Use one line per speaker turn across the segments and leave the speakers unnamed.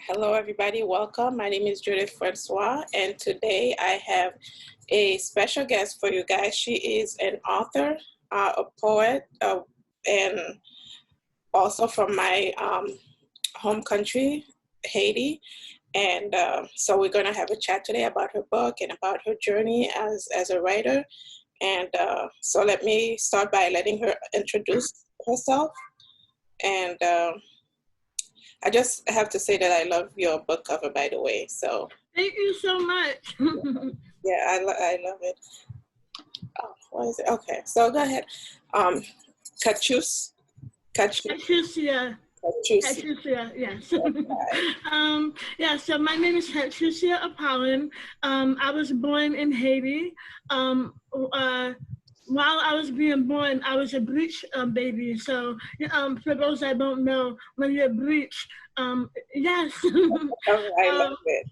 Hello, everybody. Welcome. My name is Judith Francois, and today I have a special guest for you guys. She is an author, a poet, and also from my home country, Haiti. And so we're going to have a chat today about her book and about her journey as a writer. And so let me start by letting her introduce herself. And I just have to say that I love your book cover, by the way. So
thank you so much.
yeah, I love it. Oh, what is it? Okay, so go ahead. Katchouscia.
Katchouscia, yes. Yeah, so my name is Katchouscia Apollon. I was born in Haiti. While I was being born, I was a breech baby. So for those that don't know, when you're breech, yes.
I love it.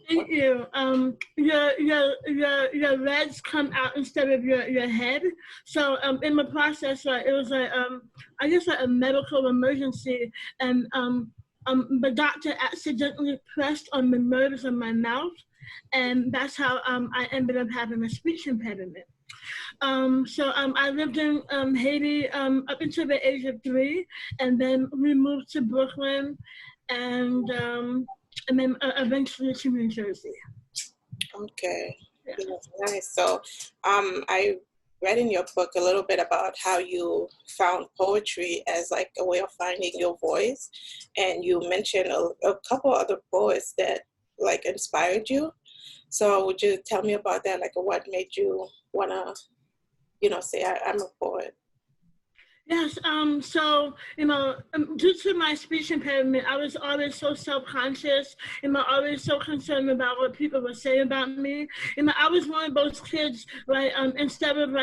Thank you. Your legs come out instead of your head. So in the process, it was like I guess like a medical emergency, and the doctor accidentally pressed on the nerves of my mouth, and that's how I ended up having a speech impediment. So I lived in Haiti up until the age of 3, and then we moved to Brooklyn, and then eventually to New Jersey.
Okay, yeah. Nice. So I read in your book a little bit about how you found poetry as like a way of finding your voice, and you mentioned a couple other poets that like inspired you. So would you tell me about that? Like what made you wanna, say I'm a poet?
Yes, so, due to my speech impairment, I was always so self-conscious, always so concerned about what people would say about me. I was one of those kids, right, instead of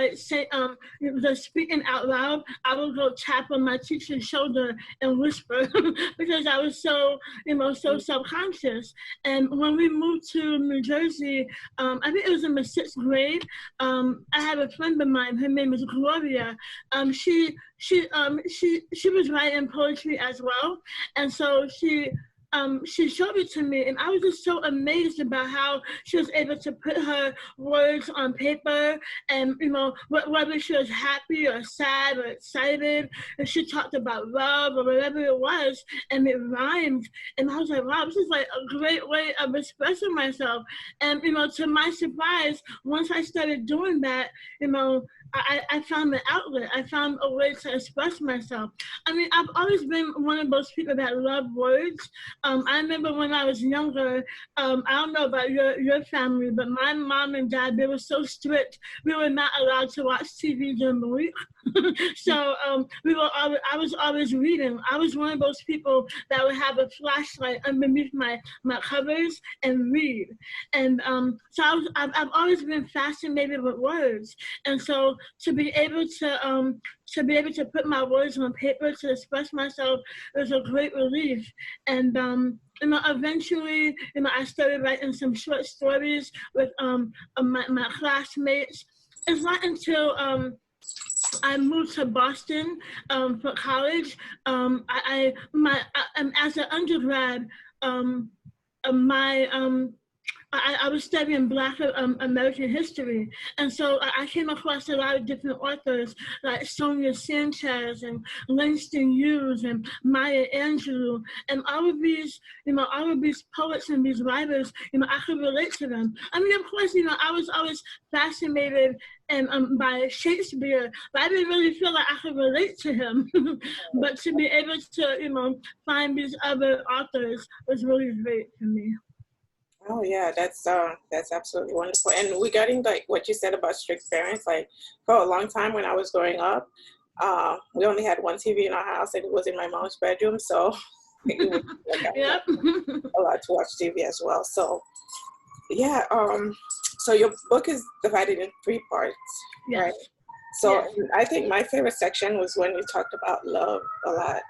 just speaking out loud, I would go tap on my teacher's shoulder and whisper because I was so, so self-conscious. And when we moved to New Jersey, I think it was in the 6th grade, I had a friend of mine, her name is Gloria. She was writing poetry as well, and so she showed it to me, and I was just so amazed about how she was able to put her words on paper, and whether she was happy or sad or excited, and she talked about love or whatever it was, and it rhymed, and I was like, wow, this is like a great way of expressing myself, and to my surprise, once I started doing that, I found an outlet. I found a way to express myself. I mean, I've always been one of those people that love words. I remember when I was younger, I don't know about your family, but my mom and dad, they were so strict. We were not allowed to watch TV during the week. So I was always reading. I was one of those people that would have a flashlight underneath my covers and read. And so I've always been fascinated with words. And so to be able to put my words on paper to express myself was a great relief. And eventually, I started writing some short stories with my classmates. It's not until I moved to Boston for college. As an undergrad, I was studying Black American history, and so I came across a lot of different authors like Sonia Sanchez and Langston Hughes and Maya Angelou, and all of these poets and these writers, I could relate to them. I mean, of course, I was always fascinated by Shakespeare, but I didn't really feel like I could relate to him. But to be able to, find these other authors was really great for me.
Oh yeah, that's absolutely wonderful. And regarding like what you said about strict parents, like for a long time when I was growing up, we only had one TV in our house, and it was in my mom's bedroom. So it was like
Yep.
allowed to watch TV as well. So yeah, so your book is divided in 3 parts,
Yes.
right? So
Yes.
I think my favorite section was when you talked about love a lot.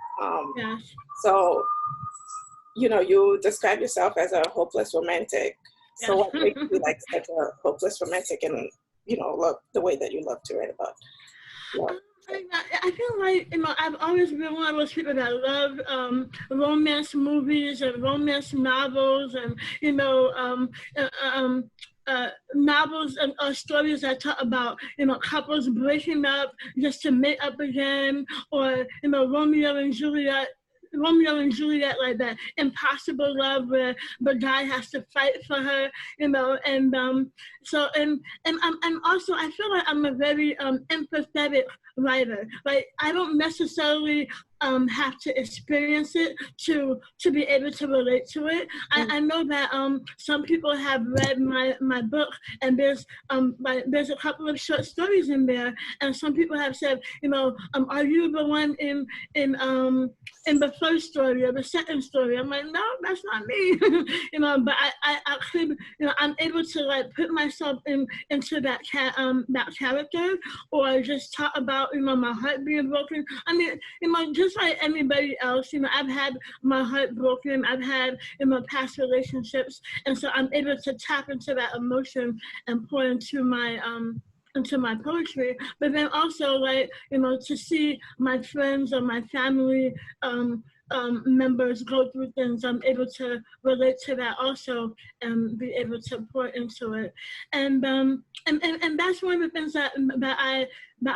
Yes.
So you describe yourself as a hopeless romantic. So what makes you like such a hopeless romantic and, love the way that you love to write about love?
I feel like, I've always been one of those people that love romance movies and romance novels and, uh, um, novels and stories that talk about, couples breaking up just to make up again, or, Romeo and Juliet, like that impossible love where the guy has to fight for her, and so and also I feel like I'm a very empathetic writer. Like I don't necessarily have to experience it to be able to relate to it. I know that some people have read my book, and there's a couple of short stories in there, and some people have said, are you the one in the first story or the second story? I'm like, no, that's not me. But I could, I'm able to like put myself into that character, or just talk about, my heart being broken. I mean, just like anybody else, I've had my heart broken. I've had, past relationships, and so I'm able to tap into that emotion and pour into my poetry. But then also, like, to see my friends or my family members go through things, I'm able to relate to that also and be able to pour into it. And that's one of the things that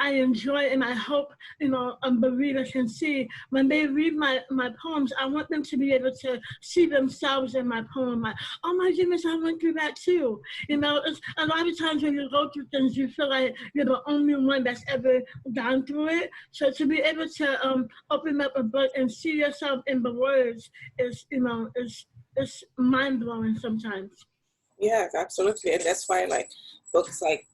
I enjoy, and I hope, the reader can see when they read my poems. I want them to be able to see themselves in my poem, like, oh my goodness, I went through that too. It's a lot of times when you go through things, you feel like you're the only one that's ever gone through it. So to be able to open up a book and see yourself in the words is mind blowing sometimes.
Yeah, absolutely. And that's why like books like,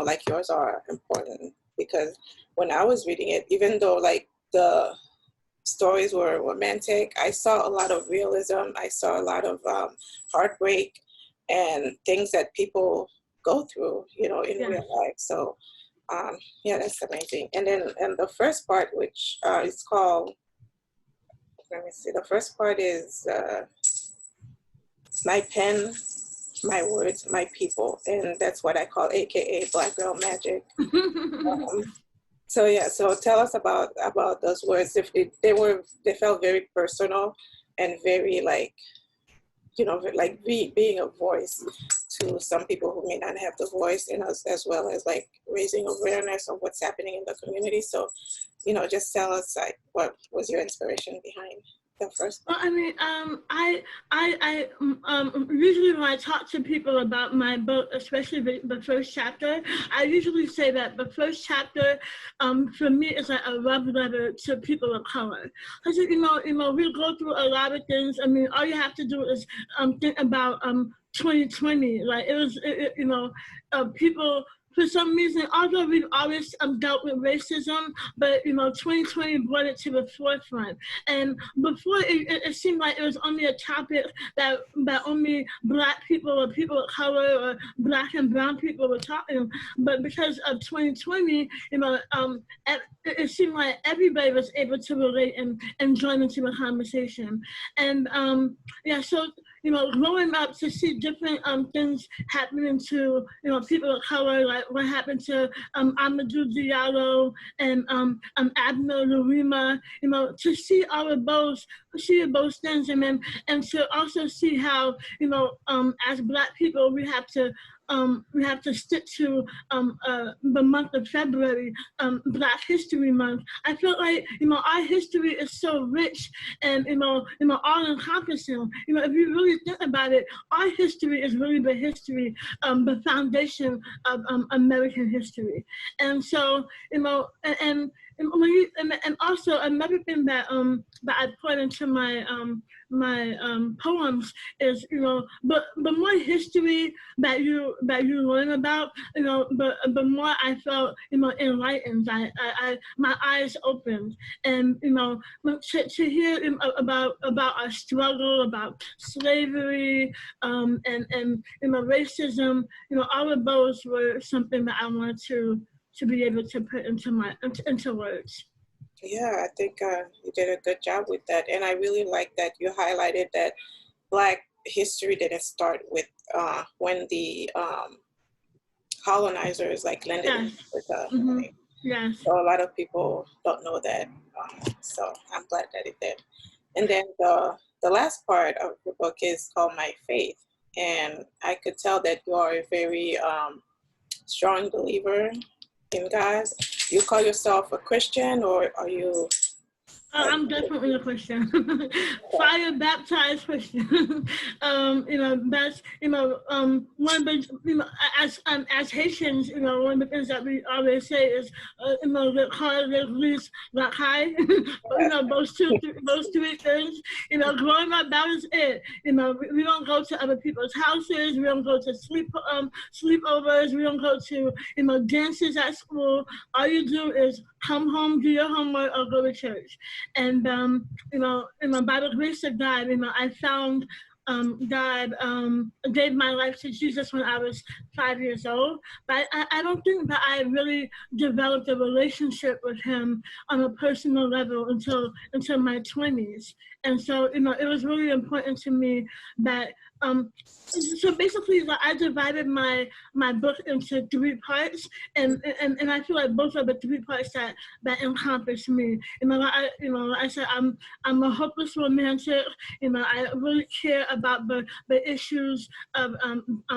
like yours are important, because when I was reading it, even though like the stories were romantic, I saw a lot of realism. I saw a lot of heartbreak and things that people go through, in real life. So yeah, that's amazing. And then and the first part, which is called, let me see, the first part is my pen, my words, my people, and that's what I call AKA Black Girl Magic. So yeah, so tell us about those words. If they felt very personal and very like, like being a voice to some people who may not have the voice, and as well as like raising awareness of what's happening in the community. So, just tell us like what was your inspiration behind the first.
Well, I mean, I usually when I talk to people about my book, especially the first chapter, I usually say that the first chapter, for me, is like a love letter to people of color. Because we go through a lot of things. I mean, all you have to do is think about 2020. Like people. For some reason, although we've always dealt with racism, but 2020 brought it to the forefront. And before, it seemed like it was only a topic that only Black people or people of color or Black and brown people were talking. But because of 2020, it seemed like everybody was able to relate and join into the conversation. And so growing up to see different things happening to people of color, like what happened to Amadou Diallo and Abner Lurima, to see all of those things, and to also see how as Black people we have to stick to the month of February, Black History Month. I feel like our history is so rich and all encompassing. If you really think about it, our history is really the history, the foundation of American history. And so and also another thing that I put into my poems is but the more history that you learn about, the more I felt enlightened. I my eyes opened, and to hear about our struggle, about slavery, and racism, all of those were something that I wanted to be able to put into words.
Yeah, I think you did a good job with that. And I really like that you highlighted that Black history didn't start with when the colonizers like landed in Africa.
Mm-hmm.
Right?
Yes.
So a lot of people don't know that. So I'm glad that it did. And then the last part of the book is called My Faith. And I could tell that you are a very strong believer in God. You call yourself a Christian, or are you?
I'm definitely a Christian, fire baptized Christian. That's one of the as Haitians, one of the things that we always say is the car that leads that high. Those three things. Growing up, that was it. We don't go to other people's houses. We don't go to sleepovers. We don't go to dances at school. All you do is come home, do your homework, or go to church. And by the grace of God, I found God gave my life to Jesus when I was 5 years old. But I don't think that I really developed a relationship with him on a personal level until my 20s. And so, it was really important to me that so basically, I divided my book into 3 parts, and I feel like both are the 3 parts that encompass me. I said I'm a hopeless romantic. I really care about the issues of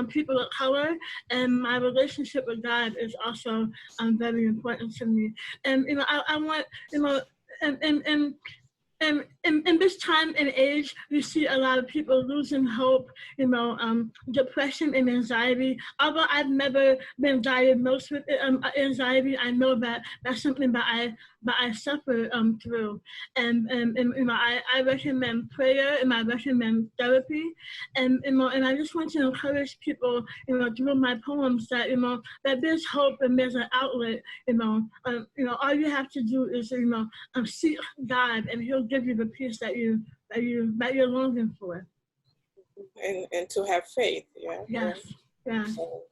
people of color, and my relationship with God is also very important to me. And I want and in this time and age, we see a lot of people losing hope, depression and anxiety. Although I've never been diagnosed with anxiety, I know that that's something that I suffer through. And I recommend prayer, and I recommend therapy, and I just want to encourage people, through my poems that that there's hope and there's an outlet. All you have to do is seek God, and He'll give you the peace that you're longing for.
And to have faith, yeah.
Yes. Yeah.
So,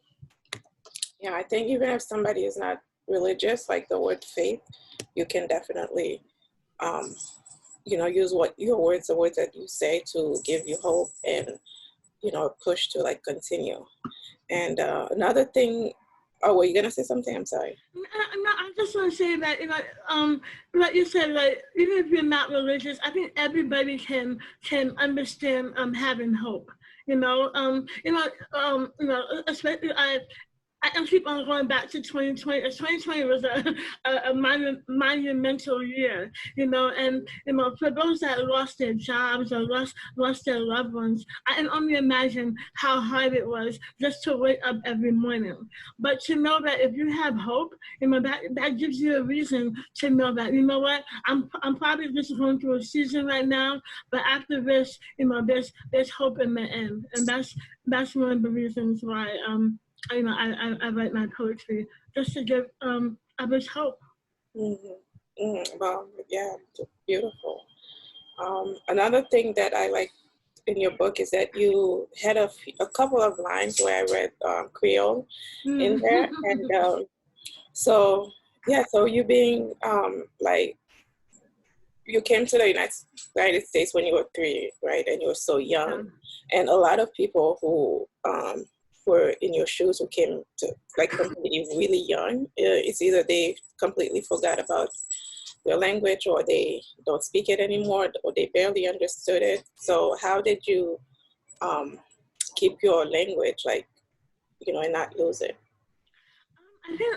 yeah, I think even if somebody is not religious, like the word faith, you can definitely, use the words that you say to give you hope and, push to like continue. And another thing. Oh, were you gonna say something? I'm sorry.
No, I just want to say that like you said, like even if you're not religious, I think everybody can understand having hope. Especially I keep on going back to 2020. 2020 was a monumental year, and for those that lost their jobs or lost their loved ones, I can only imagine how hard it was just to wake up every morning. But to know that if you have hope, that gives you a reason to know that what, I'm probably just going through a season right now, but after this, there's hope in the end, and that's one of the reasons why I write my poetry, just to give others hope.
Mm-hmm. Mm-hmm. Well, yeah, beautiful. Another thing that I like in your book is that you had a couple of lines where I read Creole in there, and so you being you came to the United States when you were 3, right? And you were so young, and a lot of people who were in your shoes who came to completely really young, it's either they completely forgot about their language, or they don't speak it anymore, or they barely understood it. So how did you keep your language and not lose it?
I think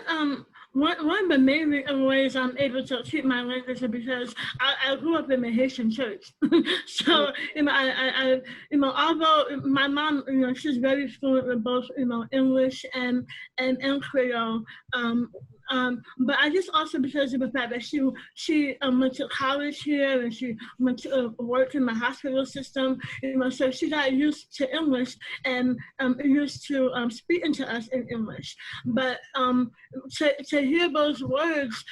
one of the main ways I'm able to keep my language is because I grew up in the Haitian church. So, I although my mom, she's very fluent with both, English and Creole. But I just also, because of the fact that she went to college here, and she went to work in the hospital system, so she got used to English and used to speaking to us in English. But to hear those words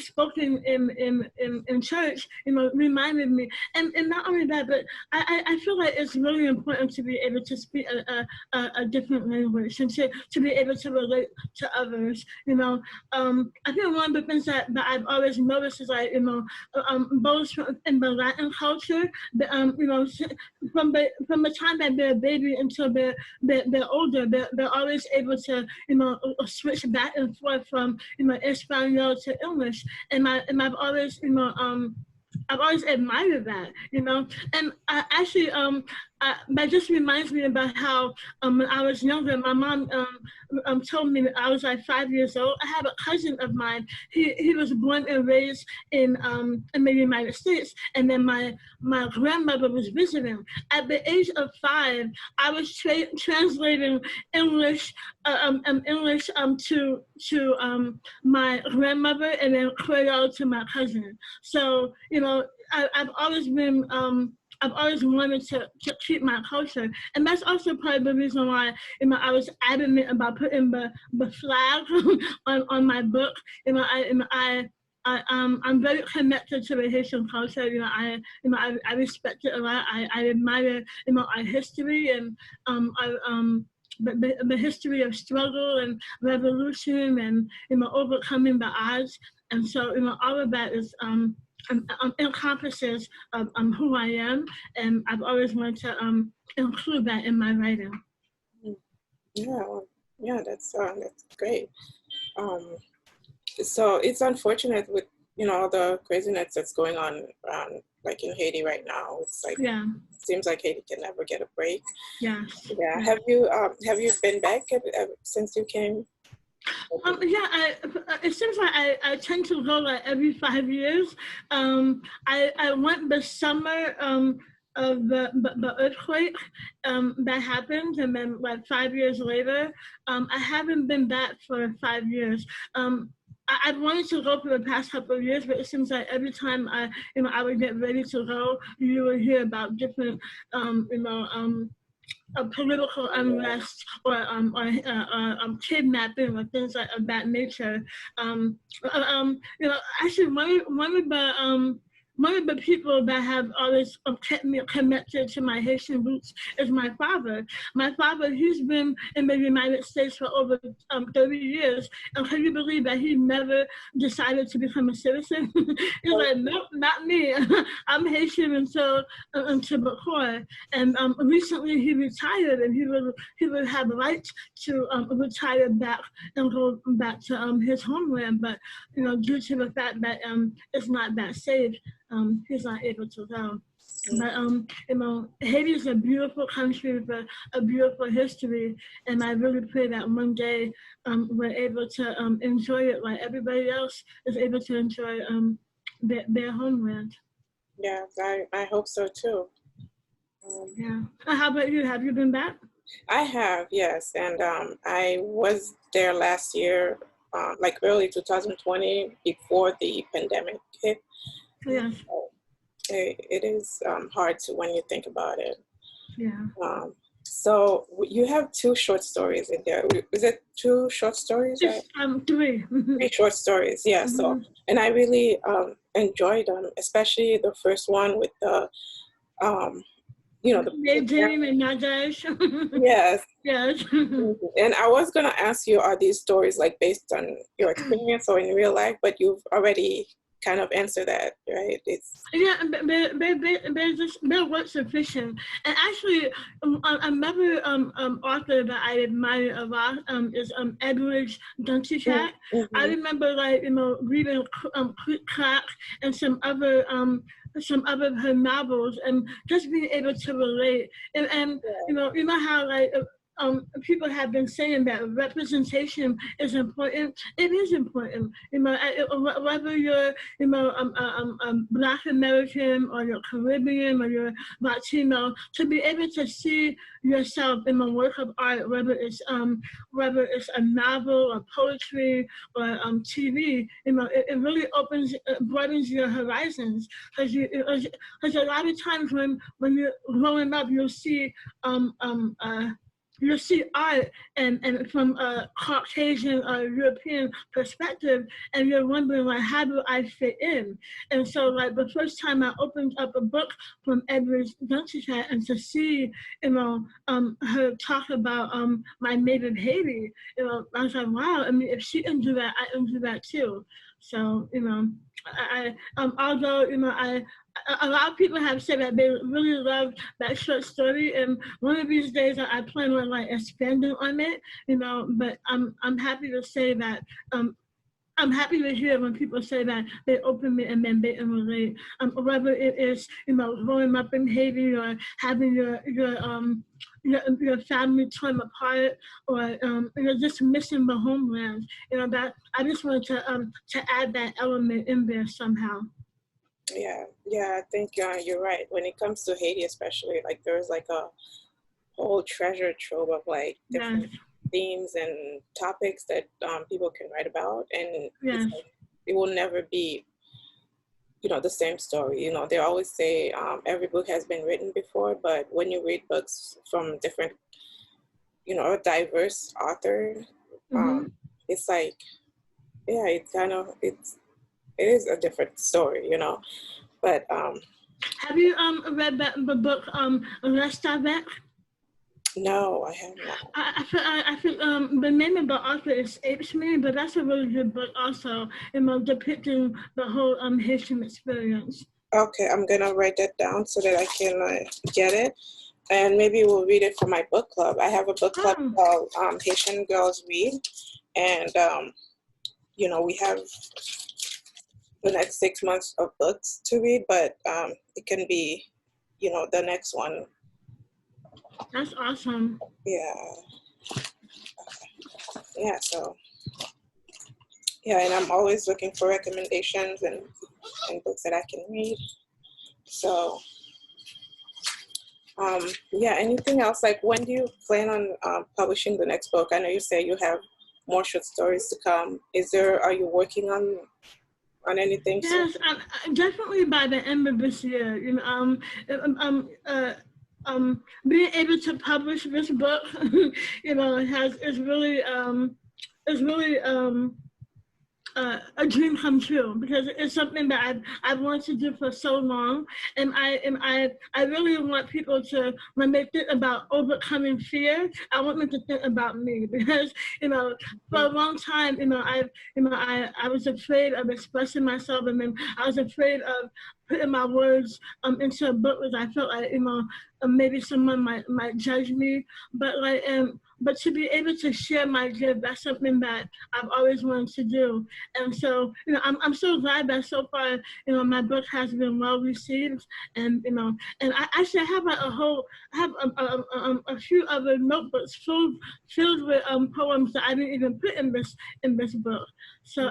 spoken in church, reminded me. And not only that, but I feel like it's really important to be able to speak a different language and to be able to relate to others. I think one of the things that I've always noticed is like, both in the Latin culture, from the time that they're a baby until they're older, they're always able to, switch back and forth from, Espanol to English. And I've always, I've always admired that, and actually, that just reminds me about how when I was younger, my mom told me that I was like 5 years old. I have a cousin of mine. He was born and raised in the United States, and then my grandmother was visiting. At the age of 5, I was translating English to my grandmother, and then Creole to my cousin. So I've always been. I've always wanted to keep my culture, and that's also part of the reason why I was adamant about putting the flag on my book. I'm very connected to the Haitian culture. I respect it a lot. I admire our history and the history of struggle and revolution and overcoming the odds. And so all of that is encompasses who I am, and I've always wanted to include that in my writing.
Yeah, that's great. So it's unfortunate with all the craziness that's going on like in Haiti right now. It's like it seems like Haiti can never get a break.
Yeah.
Have you been back since you came?
It seems like I tend to go like every 5 years. I went the summer of the earthquake that happened, and then like 5 years later, I haven't been back for 5 years. I've wanted to go for the past couple of years, but it seems like every time I would get ready to go, you would hear about different, political unrest or kidnapping or things like of that nature. Actually, one of the people that have always kept me connected to my Haitian roots is my father. My father, he's been in the United States for over 30 years. And can you believe that he never decided to become a citizen? He's like, nope, not me. I'm Haitian until the core. And recently he retired, and he would have the right to retire back and go back to his homeland. But, due to the fact that it's not that safe, he's not able to go. But Haiti is a beautiful country with a beautiful history, and I really pray that one day we're able to enjoy it like everybody else is able to enjoy their homeland.
Yeah, I hope so too.
Yeah. How about you? Have you been back?
I have, yes, and I was there last year, like early 2020, before the pandemic hit.
Yeah.
It is hard when you think about it.
Yeah.
So you have 2 short stories in there. Is it 2 short stories?
Three.
3 short stories, yeah. Mm-hmm. So, and I really enjoyed them, especially the first one with the,
the dream and Najash.
Yes.
Yes.
And I was gonna ask you, are these stories like based on your experience or in real life? But you've already kind of answer that, right?
They're works of fiction. And actually, another author that I admire a lot is Edward Duntichak. Mm-hmm. I remember reading Quick Clock and some other of her novels, and just being able to relate. And you know how people have been saying that representation is important. It is important, whether you're, Black American or you're Caribbean or you're Latino, to be able to see yourself in a work of art, whether it's a novel or poetry or TV, it really broadens your horizons, because a lot of times when you're growing up, you'll see you see art and from a Caucasian or European perspective, and you're wondering like, how do I fit in? And so like the first time I opened up a book from Edward Katchouscia and to see, her talk about my native Haiti, I was like, wow. I mean, if she can do that, I can do that too. So although a lot of people have said that they really love that short story, and one of these days I plan on like expanding on it, But I'm happy to say that I'm happy to hear when people say that they open it and then they can relate. Whether it is, growing up in Haiti or having your family torn apart, or just missing the homeland. That I just wanted to add that element in there somehow.
Yeah, I think you're right. When it comes to Haiti, especially, like there's like a whole treasure trove of like different themes and topics that people can write about, and it's like, it will never be, the same story. They always say every book has been written before, but when you read books from different, a diverse author, it's like, yeah, it is a different story, But
have you read the book Reste Avec?
No, I have not.
I think the name of the author escapes me, but that's a really good book also, depicting the whole Haitian experience.
Okay, I'm gonna write that down so that I can get it, and maybe we'll read it for my book club. I have a book club called Haitian Girls Read, and we have the next 6 months of books to read, but it can be, the next one.
That's awesome.
Yeah. Yeah, so, yeah, and I'm always looking for recommendations and books that I can read. So, yeah, anything else? Like, when do you plan on publishing the next book? I know you say you have more short stories to come. Are you working on anything?
Yes, definitely by the end of this year. Being able to publish this book, is really a dream come true, because it's something that I've wanted to do for so long, and I really want people to, when they think about overcoming fear, I want them to think about me, because for a long time I was afraid of expressing myself, and then I was afraid of putting my words into a book, because I felt like maybe someone might judge me, but to be able to share my gift, that's something that I've always wanted to do. And so, I'm so glad that so far, my book has been well received, and and I actually have a few other notebooks filled with poems that I didn't even put in this book. So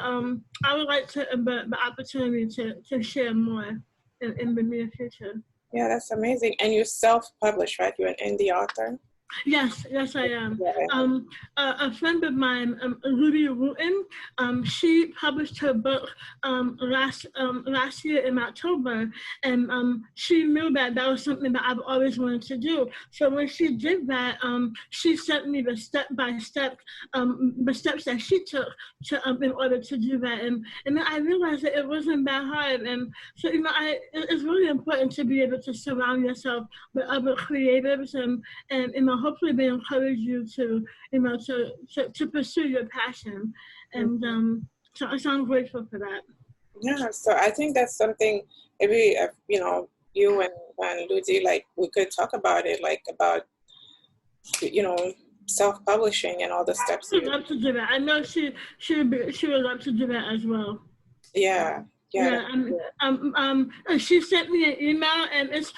I would like the opportunity to share more in the near future.
Yeah, that's amazing. And you self-publish, right? You're an indie author?
Yes, I am. A friend of mine, Ruby Wooten, she published her book last year in October, and she knew that was something that I've always wanted to do. So when she did that, she sent me the step-by-step, the steps that she took to in order to do that, and then I realized that it wasn't that hard, and so it's really important to be able to surround yourself with other creatives, and hopefully they encourage you to pursue your passion, and so I'm grateful for that.
Yeah, so I think that's something maybe you and Ludi, like, we could talk about it, like about self-publishing and all the steps.
She would love to do that. I know she would love to do that as well.
Yeah.
She sent me an email, and it's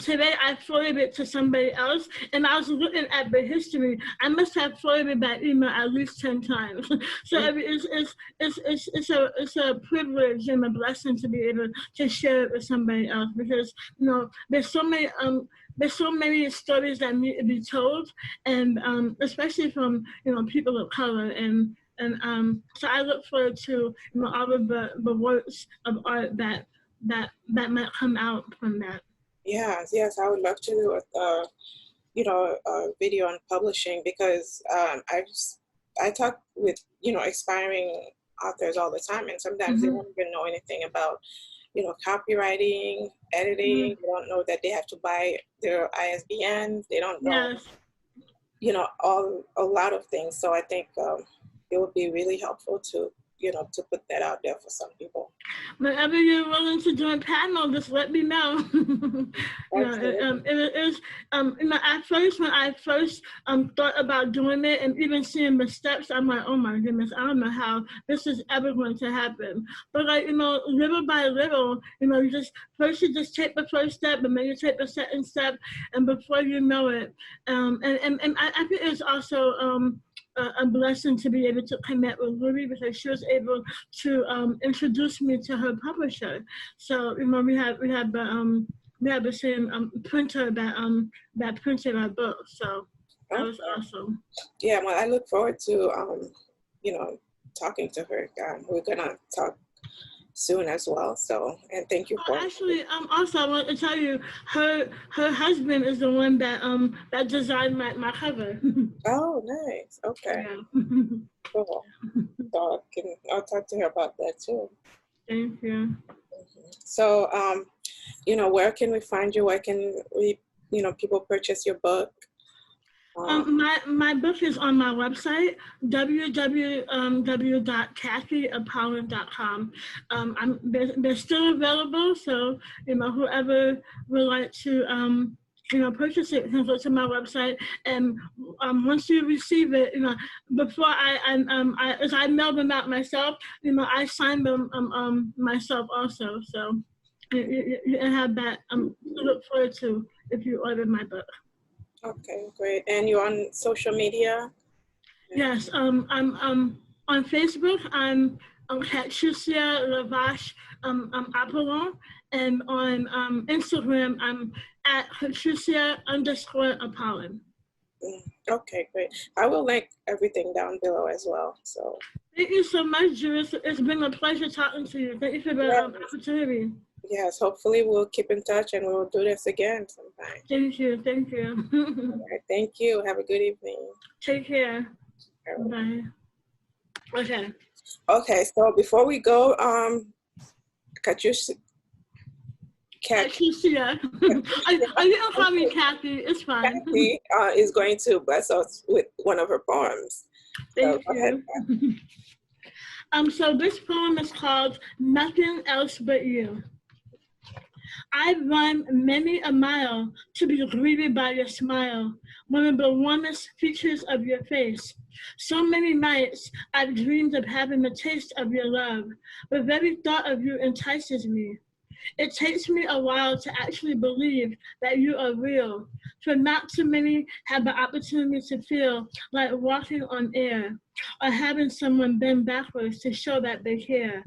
today I forwarded it to somebody else, and I was looking at the history. I must have forwarded that email at least 10 times. So it's a privilege and a blessing to be able to share it with somebody else, because there's so many stories that need to be told, and especially from people of color, and so I look forward to all of the works of art that might come out from that.
Yes, I would love to do video on publishing, because I talk with, aspiring authors all the time, and sometimes they don't even know anything about, copywriting, editing. They don't know that they have to buy their ISBN. They don't know, a lot of things. So I think it would be really helpful to, to put that out there for some people.
Whenever you're willing to do a panel, just let me know. It is, at first, when I first thought about doing it and even seeing the steps, I'm like, oh my goodness, I don't know how this is ever going to happen. But little by little, you just take the first step, and then you take the second step, and before you know it, and I think it's also a blessing to be able to connect with Ruby, because she was able to introduce me to her publisher. So we had the same printer that printed our book. So that was awesome.
Yeah, well, I look forward to talking to her. We're gonna talk soon as well. So, and thank you for.
Actually, also I want to tell you, her husband is the one that that designed my cover.
Oh, nice. Okay.
Yeah.
Cool. So I'll talk to her about that too.
Thank you.
So, where can we find you? Where can we, people purchase your book?
My book is on my website, www.katchousciaapollon.com. They're still available, so whoever would like to purchase it can go to my website. And once you receive it, before I mail them out myself, I sign them myself also. So you have that to look forward to if you order my book.
Okay, great. And you're on social media?
Yes, I'm on Facebook. I'm Katchouscia Apollon, and on Instagram I'm at Katchouscia_Apollon.
Okay, great. I will link everything down below as well. So
thank you so much, Judith. It's been a pleasure talking to you. Thank you for the opportunity.
Yes, hopefully we'll keep in touch and we'll do this again sometime.
Thank you. Thank you.
All right, thank you. have a good evening.
Take care. Bye. Okay.
Okay, so before we go, Katchouscia.
I didn't call me Kathy. It's fine.
Kathy is going to bless us with one of her poems.
Thank you. So this poem is called Nothing Else But You. I've run many a mile to be greeted by your smile, one of the warmest features of your face. So many nights I've dreamed of having the taste of your love. The very thought of you entices me. It takes me a while to actually believe that you are real, for not too many have the opportunity to feel like walking on air or having someone bend backwards to show that they care.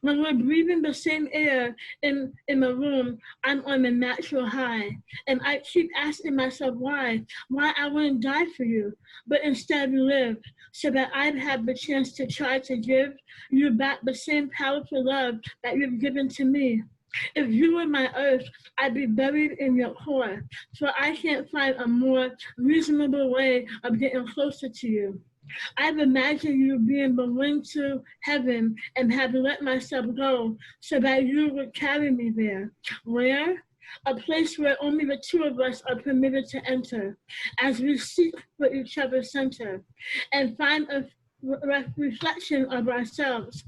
When we're breathing the same air in the room, I'm on a natural high, and I keep asking myself why I wouldn't die for you, but instead live so that I'd have the chance to try to give you back the same powerful love that you've given to me. If you were my earth, I'd be buried in your core, for I can't find a more reasonable way of getting closer to you. I've imagined you being the wind to heaven and have let myself go so that you would carry me there. Where? A place where only the two of us are permitted to enter, as we seek for each other's center and find a reflection of ourselves.